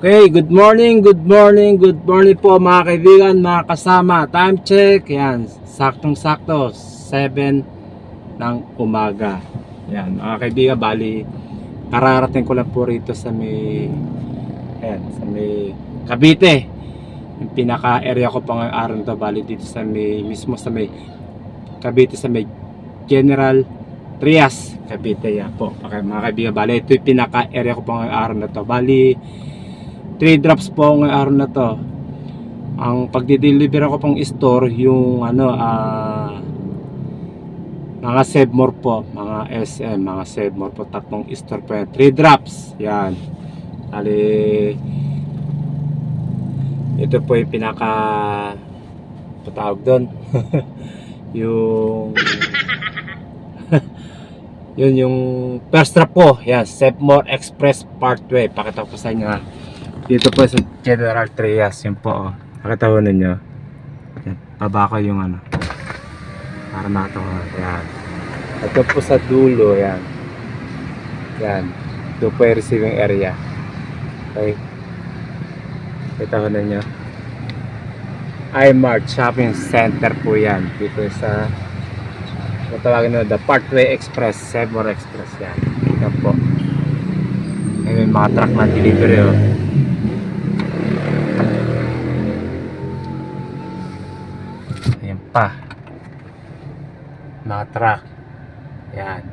Okay, good morning po mga kaibigan, mga kasama. Time check, yan, saktong-sakto, 7 ng umaga. Yan, mga kaibigan, bali, kararating ko lang po rito sa may Cavite. Yung pinaka-area ko pa ngayong araw na to, bali dito sa mismo sa may Cavite, sa may General Trias, Cavite. Yan po, mga kaibigan, bali, ito yung pinaka-area ko pa ngayong araw na to. Bali, 3 drops po ngayong araw na to. Ang pagdi-deliver ako pang store, yung mga Sevmore po, mga SM, mga Sevmore po, tatlong store po yan. 3 drops, yan. Bali, ito po yung pinaka patawag doon. yung yun yung first drop po, yan, Sevmore Express Parkway. Pakita ko sa inyo ha. Dito po sa General Trias, yun po, oh. Pakita ko ninyo. Yan, baba ko yung para makatawa. Yan. Ito po sa dulo, yan. Yan. Ito po yung receiving area. Okay. Pakita ko ninyo. iMart Shopping Center po yan. Dito sa matawagin nyo, the Parkway Express, Sevmore Express, yan. Yan po. May mga truck na delivery, oh. Pa mga truck, yan,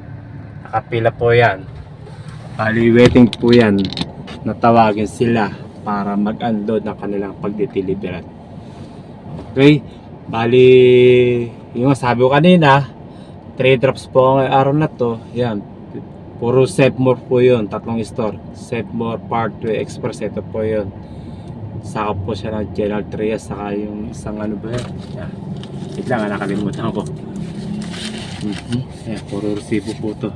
nakapila po yan. Bali waiting po yan, natawagin sila para mag-unload ng kanilang pagdideliveran. Okay, bali yung sabi ko kanina, 3 drops po ang araw na to. Yan, puro Sevmore po yun, tatlong store, Sevmore Parkway Express. Ito po yun, saka po siya ng General Trias, saka yung isang ano ba yan, wait lang, nakalimutan ko. Ayan, puro resibo po to.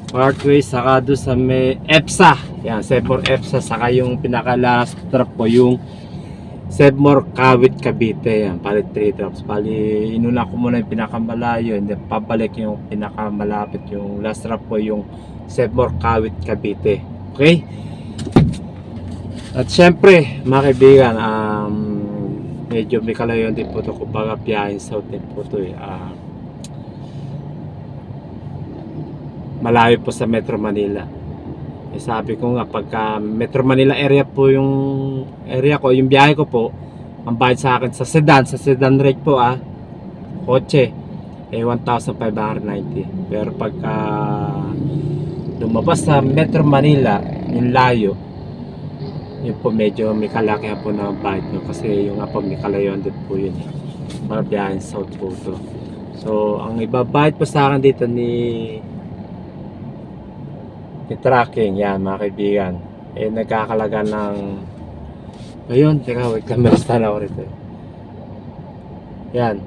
Parkway, saka doon sa may EPSA. Yan, Sevmore EPSA. Saka yung pinaka last drop po, yung Sevmore Kawit Cavite. Yan, palit 3 drops. Bali, inuna ko muna yung pinakamalayo, hindi pabalik yung pinakamalapit. Yung last drop po, yung Sevmore Kawit Cavite. Okay? At syempre, mga kaibigan, medyo may kalayon din po ito, kumbaga biyahin south din po ito, malayo po sa Metro Manila. Sabi ko nga, pagka Metro Manila area po yung area ko, yung biyahe ko po, ang bayad sa akin sa sedan rate po, kotse, 1,590. Pero pagka lumabas sa Metro Manila, yung layo, yun po medyo may kalaki po na bayad nyo, kasi yung po may kalayon din po yun, para biyahin south po to. So ang ibabayad po sa akin dito ni tracking, yan mga kaibigan, nagkakalaga ng, ayun, teka, wait, kamerasta na ako rito, yan,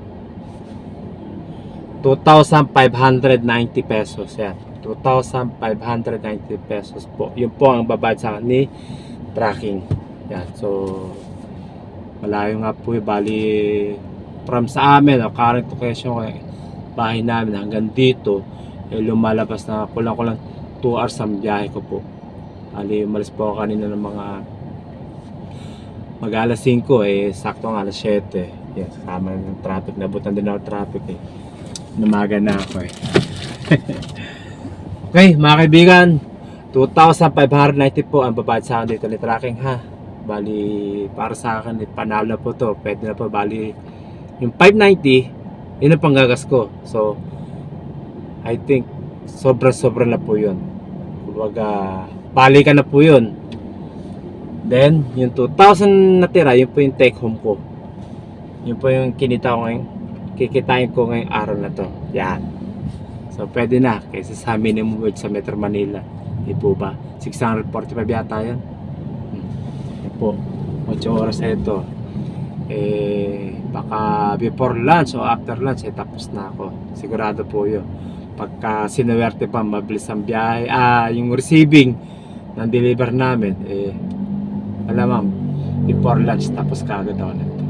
2,590 pesos, yan, 2,590 pesos po, yun po ang babayad sa akin ni tracking. Yan, so malayo nga po, bali from sa amin, current location ko, bahay namin hanggang dito, lumalabas na kulang 2 hours ang biyahe ko po. Bali umalis po ako kanina ng mga mag-alas 5, sakto ang alas 7. Yes, kasama ng traffic, nabutan din ako traffic, namaga na ako Okay, mga kaibigan, 2,590 po ang babayad sa akin dito ni tracking, ha. Bali para sa akin, panalo na po to, pwede na po. Bali yung 590, yun ang panggagas ko. So I think sobra na po yun, kumbaga balikan na po yun. Then yung 2,000 natira, yun po yung take home ko, yun po yung kinita ko ngayon, kikitain ko ngayong araw na to. Yan, so pwede na kaysa sa minimum wage sa Metro Manila. Di po ba? 645 yata yan. Yan po, 8 oras na ito. Baka before lunch o after lunch, tapos na ako. Sigurado po yun. Pagka sinuwerte pa, mabilis ang biyahe, yung receiving ng deliver namin, alam before lunch, tapos kagad ako nito.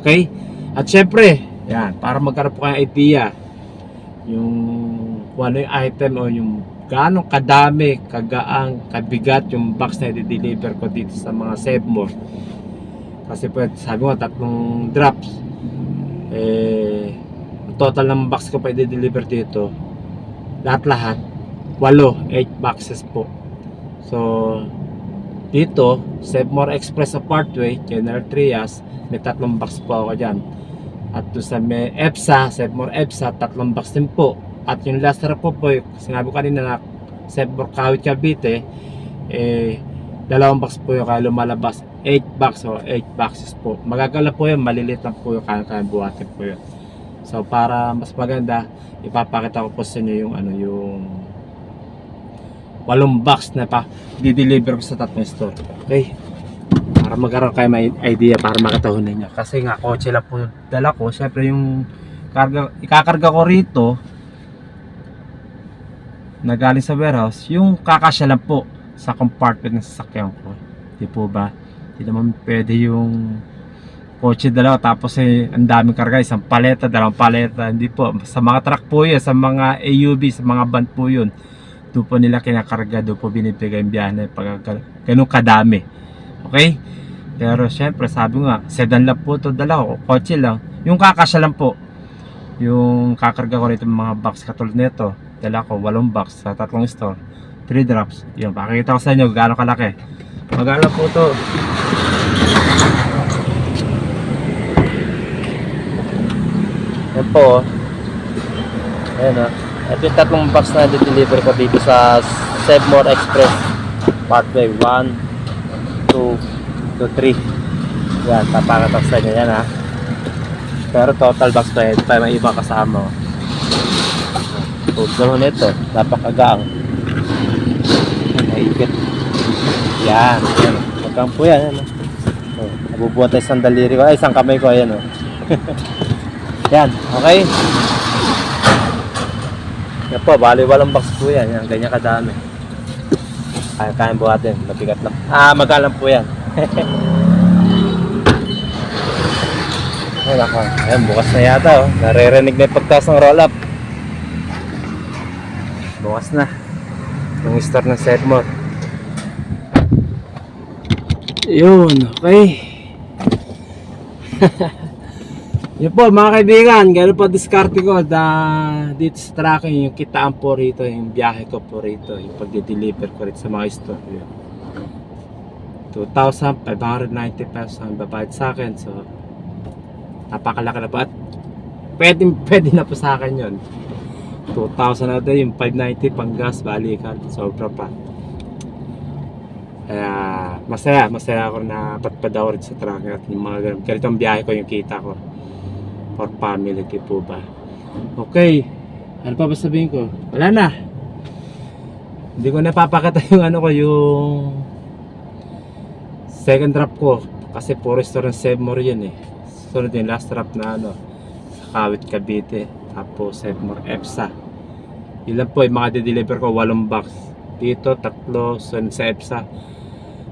Okay? At syempre, yan, para magkaroon po kayong idea, yung kung ano yung item o yung gaano kadami, kagaang, kabigat yung box na i-deliver ko dito sa mga Save More. Kasi po, sabi ko, 3 drops. Total ng box ko pa i-deliver dito, lahat-lahat, 8 boxes po. So, dito, Save More Express sa Parkway, General Trias, may 3 box po ako dyan. At doon sa may EPSA, Save More EPSA, 3 box din po. At yung last drop po, sinabi ko kanina na Save More Kawit Cavite, 2 box po yung kaya lumalabas, 8 box o 8 boxes po. Magagala po yun, malilit lang po yung kaya buhatin po yun. So para mas maganda, ipapakita ko po sa inyo yung yung 8 box na pa di-deliver ko sa 3 store. Okay? Para magkaroon kayo may idea, para makatahunan niya. Kasi nga kotse lang po dala ko. Syempre yung ikakarga ko rito na galing sa warehouse, yung kakasya lang po sa compartment ng sasakyan ko. Di po ba? Hindi naman pwede yung kotse dalawa tapos ang daming karga, 1 paleta, 2 paleta. Hindi po. Sa mga truck po yun, sa mga AUV, sa mga van po yun, doon po nila kinakarga, doon po binibigay yung biyahe pag ganun kadami. Okay? Pero syempre sabi nga, sedan lang po ito, dalawa, kotse lang. Yung kakasya lang po, yung kakarga ko rito mga box katulad nito, dala ko 8 box sa 3 store, 3 drops. Yun, pakikita ko sa inyo gaano kalaki. Magala po ito. Yan po. Ayan o. Ito yung 3 box na deliver ko dito sa Save More Express Parkway 1, 2 to 3. Yan, papakita ko sa inyo yan ha. Pero total box pa ito pa may ibang kasama. Tulad nito, napakagaang. Naikit. Yan, yan. Magkang po yan. Yan. Nabubuhat tayo isang daliri ko. Ay, isang kamay ko. Ayan o. Yan, okay. Yan po, bali 8 box po yan. Yan, ganyan kadami. Kaya buhatin, mabigat lang. Magalang po yan. Ayan ako. Ayan, bukas na yata oh. Naririnig na yung pagtaas ng roll up. Bukas na. Yung store ng Save More. Yun, okay. Yun po mga kaibigan, gano'n po diskarte ko dito sa tracking, yung kitaan po rito, yung biyahe ko po rito, yung pag-deliver ko rito sa mga store. 2,590 pesos ang babayad sa akin, so napakalaki na po at pwede na po sa akin yun. 2,000 na ito, yung 590 pang gas, balikan, sobra pa. Kaya masaya ako na patpadaw rin sa tracking at yung mga ganitong biyahe ko yung kita ko for family po ba. Okay, ano pa ba sabihin ko? Wala na, hindi ko napapakita yung yung second drop ko kasi puro store ng Save More yun sunod yung last drop na sa Kawit Cavite, tapos Save More EPSA. Yun lang po yung mga de-deliver ko, 8 box dito, 3 sunod sa EPSA,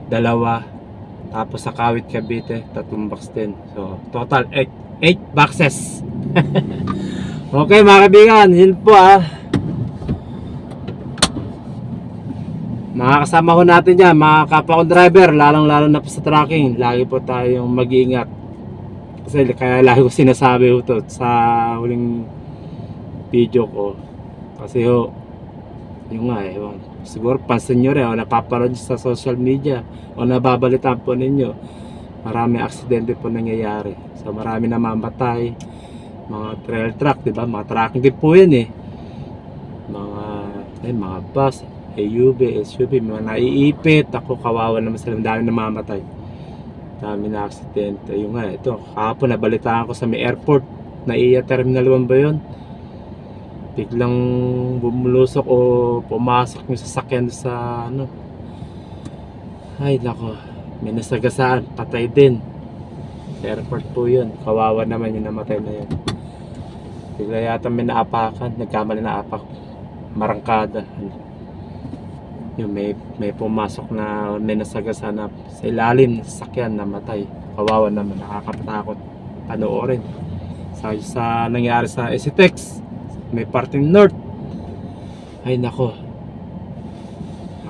2, tapos sa Kawit Cavite 3 box din, so total 8 boxes. Okay mga kaibigan, yun po mga kasama ko natin dyan, mga kapwa kong driver, lalong na po sa tracking, lagi po tayong mag-iingat kasi kaya lagi ko sinasabi ito sa huling video ko kasi yung nga siguro pansin nyo rin o napapanood sa social media o nababalitaan po ninyo, marami aksidente po nangyayari, so marami namamatay, mga trail truck, diba? Mga tracking din po yan mga bus, AUV, SUV, mga naiipit. Ako kawawa naman sila, dami namamatay, dami na aksidente. Yung nga, ito kahapon nabalitaan ko sa may airport, NAIA Terminal 1 ba yun, biglang bumulusok o pumasok yung sasakyan sa ay nako, may nasagasaan, patay din sa airport po yun. Kawawa naman yung namatay na yun. Bigla yata may naapakan, nagkamali na apak, marangkada yung may pumasok na may nasagasaan na sa ilalim ng sasakyan, namatay. Kawawa naman, nakakatakot panoorin. Sa nangyari sa Esitex, may parting north, ay nako,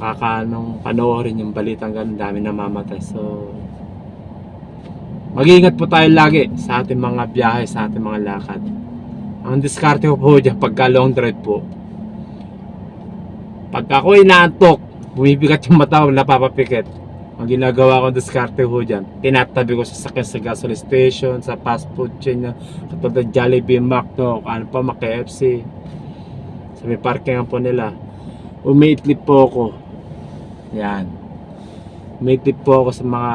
nakakanong panoorin yung balitang ganun, dami namamatay. So mag-iingat po tayo lagi sa ating mga biyahe, sa ating mga lakad. Ang diskarte ko po dyan pagka long drive po, pagka ako inaantok, bumibigat yung mata ko, napapapikit, ang ginagawa ko diskarte ko dyan, tinatabi ko sa sakyan sa gasoline station, sa fast food chain na katulad ng Jollibee, McDo, ano pa, KFC, sa may parkingan po nila. Umiitlip po ako. Yan. Umiitlip po ako sa mga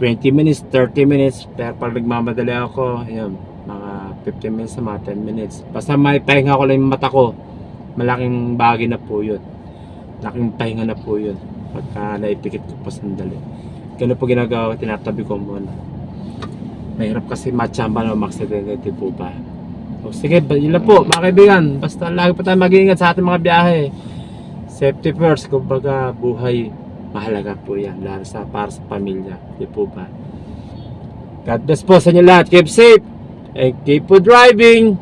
20 minutes, 30 minutes. Pero pag nagmamadali ako, yun, mga 15 minutes sa mga 10 minutes. Basta may pahinga ko lang yung mata ko. Malaking bagay na po yun. Malaking pahinga na po yun. Pagka naipikit ko pa sandali. Ganun po ginagawa ko, tinatabi ko muna. Mahirap kasi matsamba na maksidente po ba. O sige, yun lang po mga kaibigan. Basta lagi po tayo mag-iingat sa ating mga biyahe. Safety first, kumbaga buhay mahalaga po yan, lalo sa para sa pamilya, di po ba? God bless po sa inyo lahat, keep safe and keep po driving.